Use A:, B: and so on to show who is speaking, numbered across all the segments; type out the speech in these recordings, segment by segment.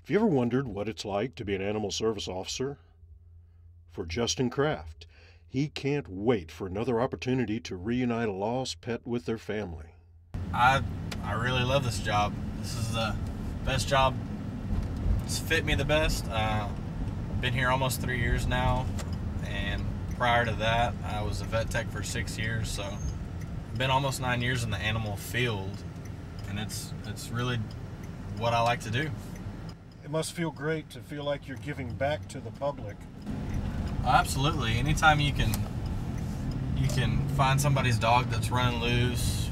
A: Have you ever wondered what it's like to be an animal service officer? For Justin Kraft, he can't wait for another opportunity to reunite a lost pet with their family.
B: I really love this job. This is the best job. It's fit me the best. Been here almost 3 years now, and prior to that, I was a vet tech for 6 years. So, I've been almost 9 years in the animal field, and it's really what I like to do.
C: It must feel great to feel like you're giving back to the public.
B: Absolutely. Anytime you can find somebody's dog that's running loose,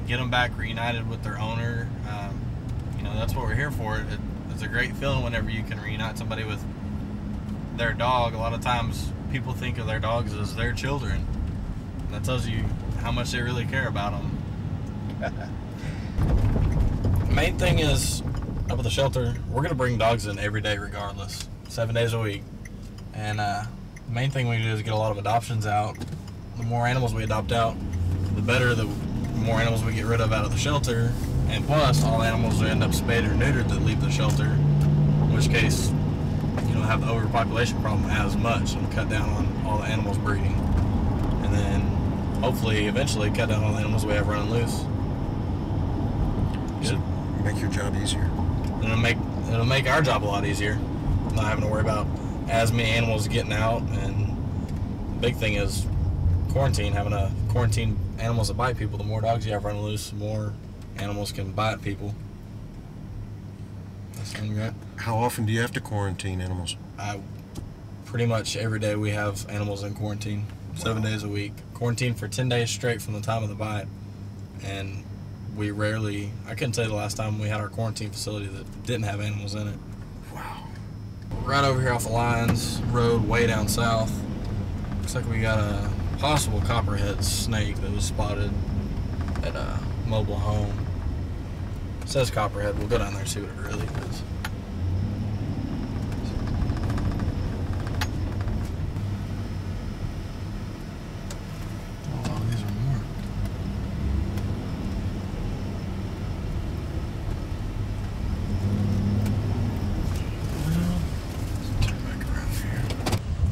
B: get them back reunited with their owner. That's what we're here for. It's a great feeling whenever you can reunite somebody with their dog. A lot of times people think of their dogs as their children. That tells you how much they really care about them. The main thing is, up at the shelter, we're going to bring dogs in every day regardless, 7 days a week. And the main thing we do is get a lot of adoptions out. The more animals we adopt out, the better. The more animals we get rid of out of the shelter. And plus, all animals will end up spayed or neutered that leave the shelter, in which case you don't have the overpopulation problem as much and cut down on all the animals breeding. And then hopefully, eventually, cut down on the animals we have running loose.
C: It'll make your job easier.
B: And it'll make our job a lot easier. Not having to worry about as many animals getting out. And the big thing is quarantine, having to quarantine animals that bite people. The more dogs you have running loose, the more animals can bite people. That's right.
C: How often do you have to quarantine animals?
B: Pretty much every day we have animals in quarantine, 7 days a week. Quarantine for 10 days straight from the time of the bite. And we rarely, I couldn't tell you the last time we had our quarantine facility that didn't have animals in it.
C: Wow.
B: Right over here off the Lions Road, way down south. Looks like we got a possible copperhead snake that was spotted at a mobile home. It says Copperhead. We'll go down there and see what it really is. Oh, these are more. Well, let's turn back around here.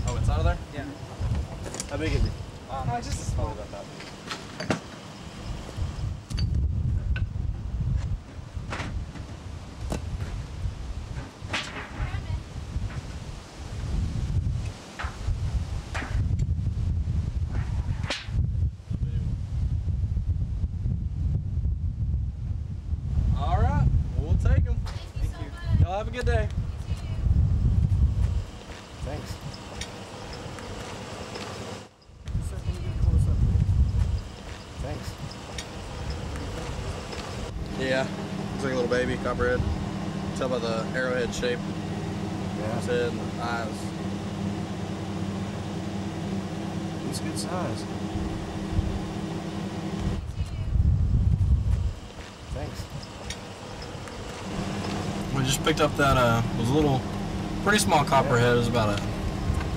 B: Oh, it's out of there?
D: Yeah.
C: How big is it?
D: No, just a small.
C: About that.
B: All right, well, we'll take them.
D: Thank you.
B: Y'all have a good day.
C: Thanks. Thanks.
B: Yeah, it's like a little baby, Copperhead. Tell by the arrowhead shape.
C: Yeah.
B: His head and the eyes.
C: It's good size. Thanks.
B: We just picked up that, it was a little, pretty small Copperhead. It was about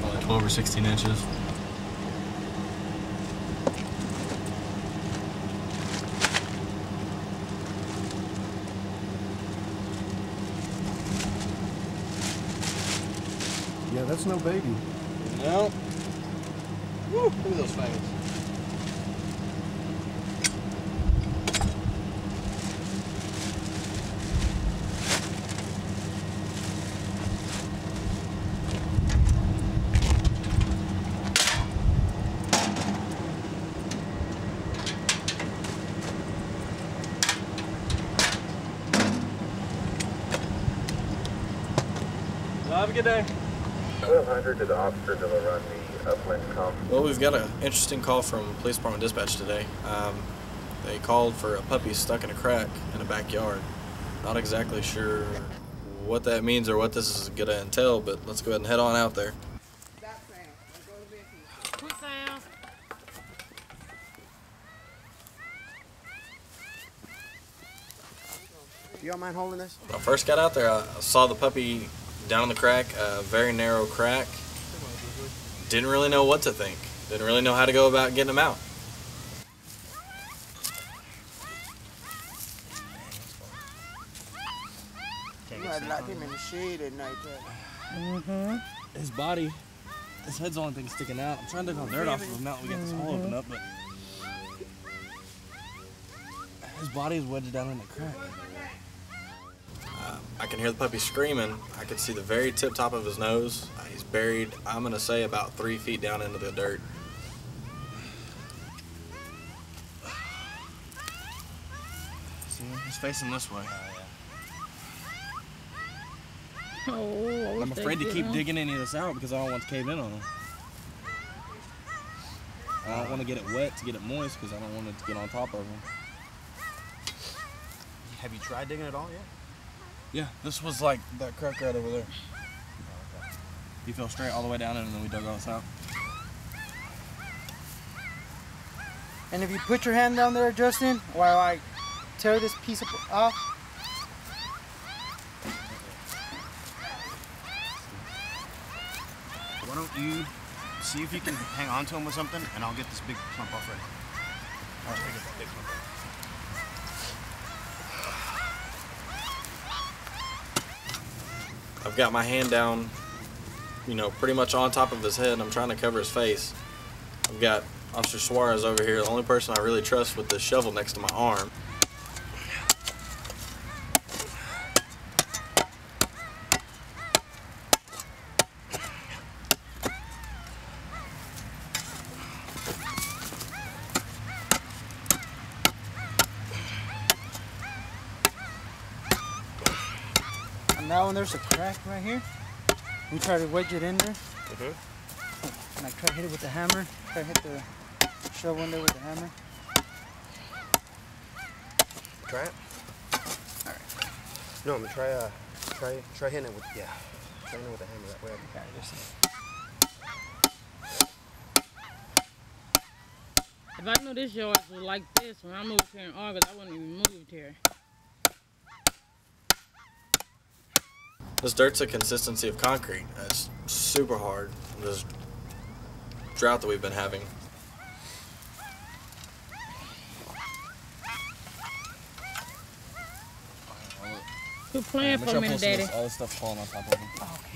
B: probably 12 or 16 inches.
C: Yeah, that's no baby.
B: No. Woo, look at those fangs. Have a good day.
E: 1200 to the officer to run the upland comp.
B: Well, we've got an interesting call from Police Department Dispatch today. They called for a puppy stuck in a crack in a backyard. Not exactly sure what that means or what this is going to entail, but let's go ahead and head on out there.
D: Do y'all mind holding this?
B: When I first got out there, I saw the puppy down in the crack, a very narrow crack. Didn't really know what to think. Didn't really know how to go about getting him out.
D: You might lock him in the shade at night time.
B: His body, his head's the only thing sticking out. I'm trying to dig all dirt off of him now that we got this hole open up, but his body is wedged down in the crack. I can hear the puppy screaming. I can see the very tip top of his nose. He's buried, I'm gonna say, about 3 feet down into the dirt. See, he's facing this way.
F: Oh,
B: I'm afraid to keep digging any of this out because I don't want to cave in on him. I don't want to get it wet to get it moist because I don't want it to get on top of him.
D: Have you tried digging at all yet?
B: Yeah, this was like that crack right over there. You fell straight all the way down and then we dug all this out.
G: And if you put your hand down there, Justin, while I tear this piece off.
D: Why don't you see if you can hang on to him with something, and I'll get this big clump off ready. I'll get that big clump off.
B: I've got my hand down, you know, pretty much on top of his head. I'm trying to cover his face. I've got Officer Suarez over here, the only person I really trust, with this shovel next to my arm.
G: And now when there's a crack right here, we try to wedge it in there. And I try to hit it with the hammer. Try to hit the shovel in there with the hammer.
D: Try it. All right. No, I'm gonna try hitting it with try hitting it with the hammer that way.
G: Okay, just
F: If I knew this yard was like this when I moved here in August, I wouldn't even moved here.
B: This dirt's the consistency of concrete. It's super hard. This drought that we've been having.
F: Quit playing for a minute, Daddy.
B: All this stuff's falling on top of him.
G: oh, okay.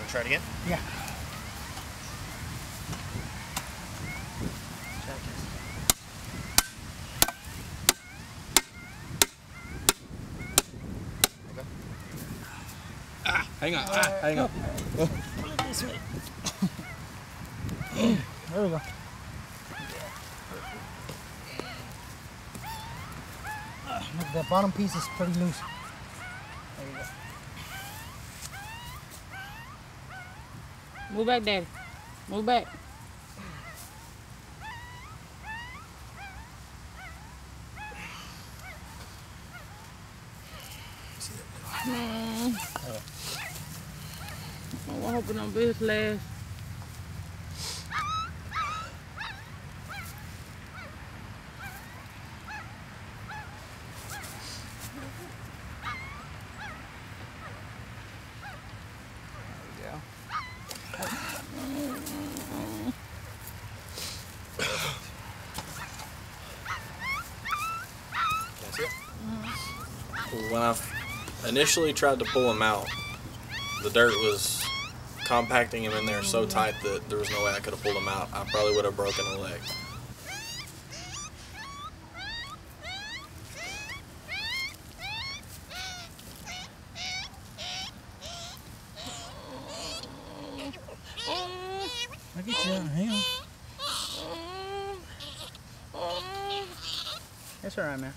D: Try it again?
G: Yeah.
B: Hang on, hang on.
G: Pull it this way. There we go. Look, that bottom piece is pretty loose. There you go.
F: Move back, Daddy. Move back. I'm hoping on this last.
B: When I initially tried to pull him out, the dirt was compacting him in there so tight that there was no way I could have pulled him out. I probably would have broken a leg.
G: I get you. Hang on. That's all right, man.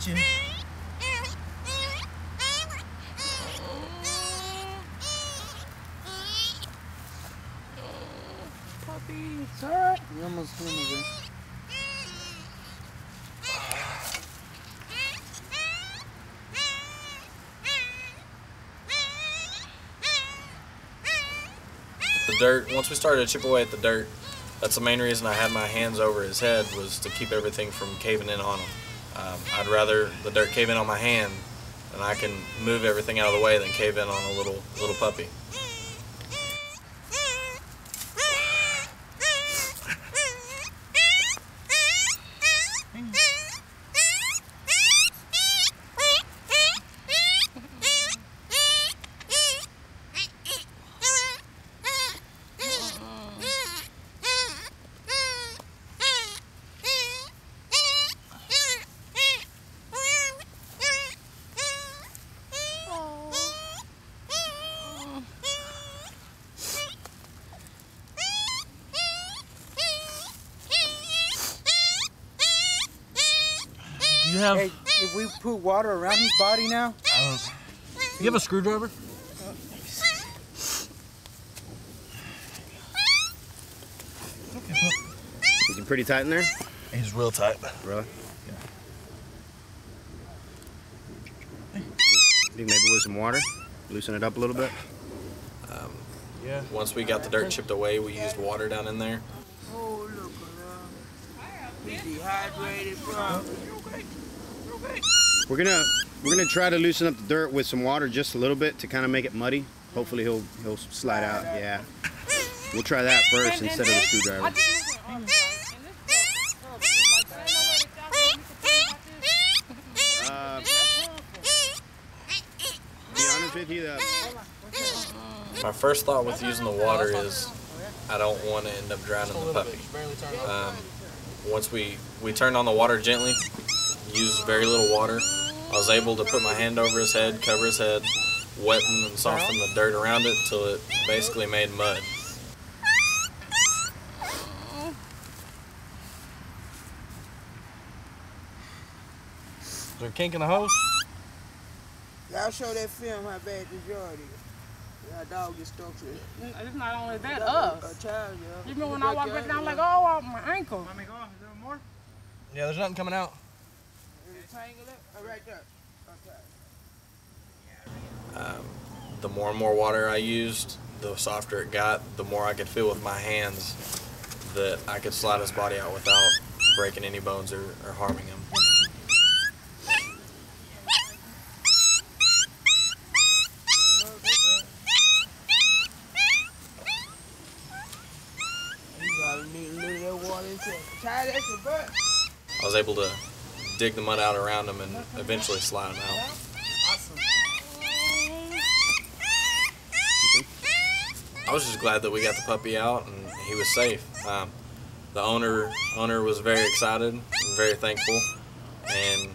G: get you.
F: Puppy, it's alright.
G: You almost hit me there.
B: The dirt, once we started to chip away at the dirt, that's the main reason I had my hands over his head, was to keep everything from caving in on him. I'd rather the dirt cave in on my hand, and I can move everything out of the way, than cave in on a little puppy.
G: Do you have? Hey, if we put water around his body now?
B: You have a screwdriver?
D: Is he pretty tight in there?
B: He's real tight.
D: Really? Yeah. Think maybe with some water, loosen it up a little bit.
B: Yeah. Once we got the dirt chipped away, we used water down in there.
G: Oh, look at him. He's dehydrated, bro.
D: We're gonna try to loosen up the dirt with some water just a little bit to kind of make it muddy. Hopefully he'll slide out. Yeah. We'll try that first instead of the screwdriver. To be honest with you,
B: My first thought with using the water is I don't want to end up drowning the puppy. Once we turned on the water gently, used very little water, I was able to put my hand over his head, cover his head, wetten and soften the dirt around it till it basically made mud. Is there a kink in the hose?
H: Y'all show that film how bad this yard is. Our dog gets stuck to it.
F: It's not only that, us.
H: A child, yeah.
F: You remember when I walked back down, I'm like, oh, my ankle.
G: Let me go. Is there more?
B: Yeah, there's nothing coming out.
H: Tangle it? Oh, right there. Okay.
B: The more and more water I used, the softer it got, the more I could feel with my hands that I could slide his body out without breaking any bones or harming him. I was able to dig the mud out around him and eventually slide him out. I was just glad that we got the puppy out and he was safe. The owner was very excited, very thankful, and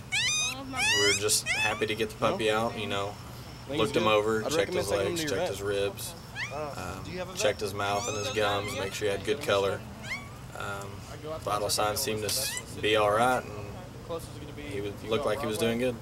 B: we were just happy to get the puppy out. You know, looked him over, checked his legs, checked his ribs, checked his mouth and his gums, make sure he had good color. Vital signs seemed to be all right, and he looked like he was doing good.